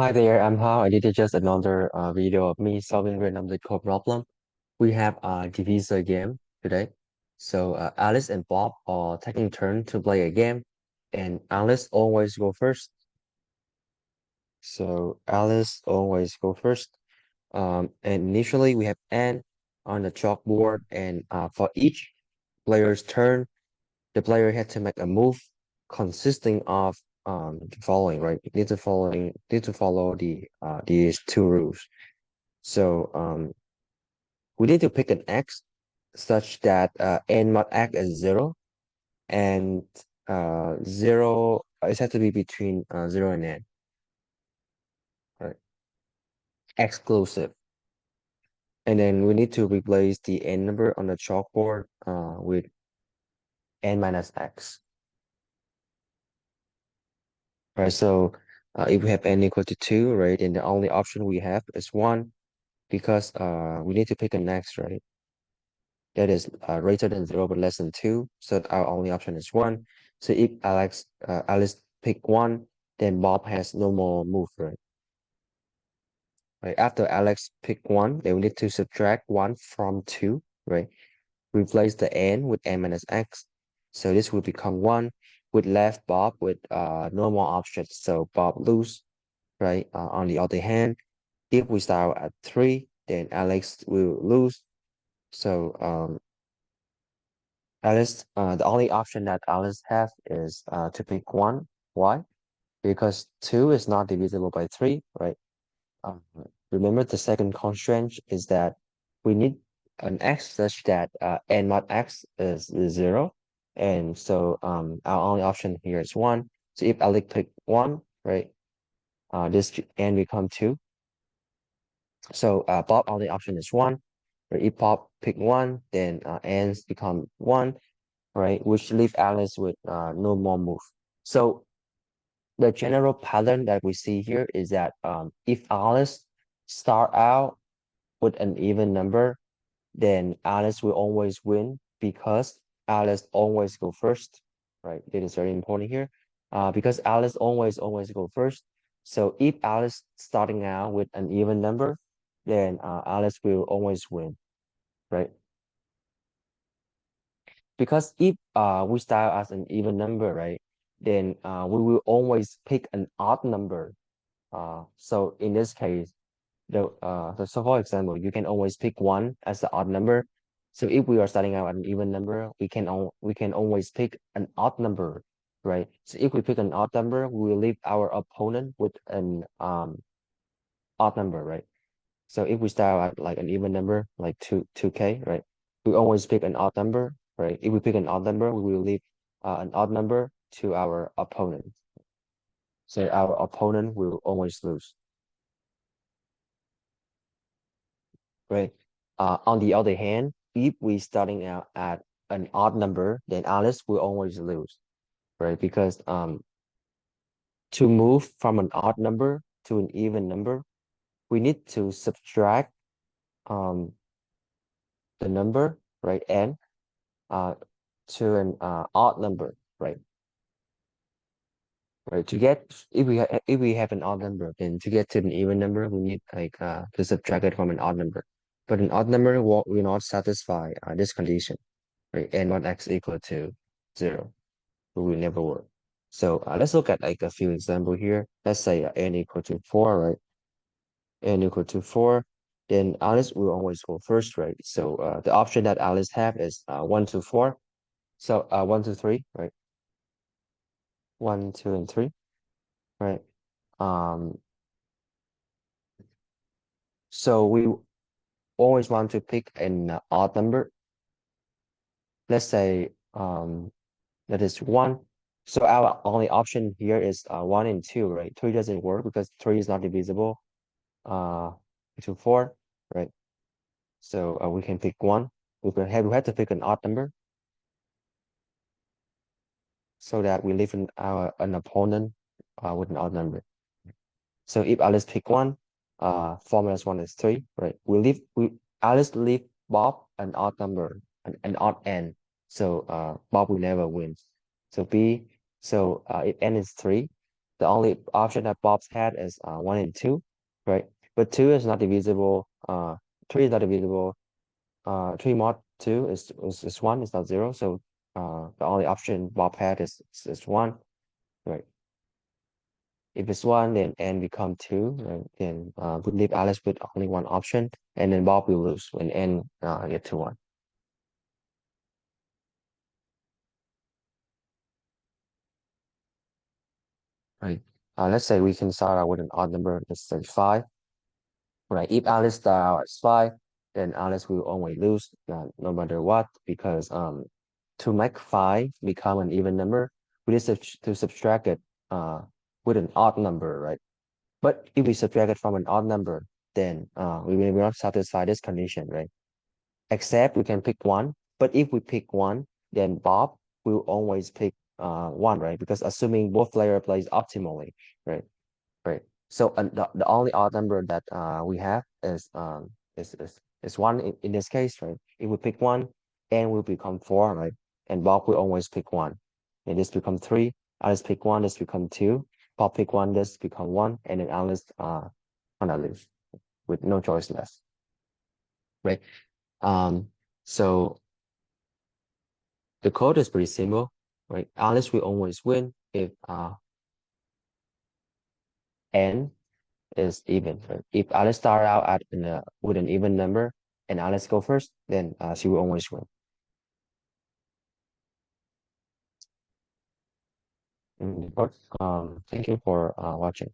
Hi there, I'm Hao. I did just another video of me solving random code problem. We have a Divisor game today. So Alice and Bob are taking turn to play a game, and Alice always go first. So Alice always go first. And initially we have N on the chalkboard, and for each player's turn, the player had to make a move consisting of the following, right? You need to follow these two rules. So we need to pick an x such that n mod x is 0 and 0 it has to be between 0 and n, right? Exclusive. And then we need to replace the n number on the chalkboard with n minus x. Right, so if we have n equal to 2, right, then the only option we have is 1 because we need to pick an x, right? That is greater than 0 but less than 2. So our only option is 1. So if Alice pick 1, then Bob has no more move, right? Right. After Alex pick 1, then we need to subtract 1 from 2, right? Replace the n with n minus x. So this will become 1, with left Bob with no more options. So Bob lose, right? On the other hand, if we start at 3, then Alex will lose. So the only option that Alice have is to pick 1. Why? Because 2 is not divisible by 3, right? Um, Remember the second constraint is that we need an x such that n mod x is 0. And so our only option here is 1. So if Alex pick 1, right, this n become 2. So Bob only option is 1. Right? If Bob pick 1, then n's become 1, right? Which leave Alice with no more move. So the general pattern that we see here is that if Alice start out with an even number, then Alice will always win because Alice always go first, right? It is very important here because Alice always go first. So if Alice starting out with an even number, then Alice will always win, right? Because if we start as an even number, right, then we will always pick an odd number. So in this case, so for example, you can always pick 1 as the odd number. So if we are starting out at an even number, we can always pick an odd number, right? So if we pick an odd number, we will leave our opponent with an odd number, right? So if we start at like an even number, like 2k, right? We always pick an odd number, right? If we pick an odd number, we will leave an odd number to our opponent. So our opponent will always lose, right? On the other hand, if we starting out at an odd number, then Alice will always lose, right? Because to move from an odd number to an even number, we need to subtract um the number, right, n uh to an odd number, right? Right. To get if we have an odd number, then to get to an even number, we need like to subtract it from an odd number. But an odd number will not satisfy this condition, right? N mod x equal to 0. It will never work. So let's look at like a few example here. Let's say n equal to 4, right? N equal to 4, then Alice will always go first, right? So the option that Alice have is 1 to 4. So 1 to 3, right? 1, 2, and 3, right? Um, so we always want to pick an odd number. Let's say that is 1. So our only option here is 1 and 2, right? 3 doesn't work because 3 is not divisible uh to 4, right? So we can pick 1. We have to pick an odd number so that we leave an opponent with an odd number. So if Alice pick 1, 4 minus 1 is 3, right? Alice leave Bob an odd number, an odd n. So Bob will never win. So if n is 3, the only option that Bob's had is 1 and 2, right? But 2 is not divisible. 3 is not divisible. 3 mod 2 is 1, it's not 0. So the only option Bob had is 1, right? If it's 1, then n become 2, right? Then we leave Alice with only one option, and then Bob will lose when n get to 1. Right. Let's say we can start out with an odd number, let's say 5. Right. If Alice start out as 5, then Alice will always lose, no matter what, because to make 5 become an even number, we need to subtract it with an odd number, right? But if we subtract it from an odd number, then we will not satisfy this condition, right? Except we can pick 1. But if we pick 1, then Bob will always pick 1, right? Because assuming both player plays optimally, right? Right. So the only odd number that we have is 1 in this case, right? If we pick 1, n will become 4, right? And Bob will always pick 1. And this become 3. Alice pick 1, this become 2. Bob pick 1, this become 1, and then Alice gonna lose with no choice left. Right. So the code is pretty simple, right? Alice will always win if n is even. Right? If Alice start out with an even number and Alice go first, then she will always win. Thank you for watching.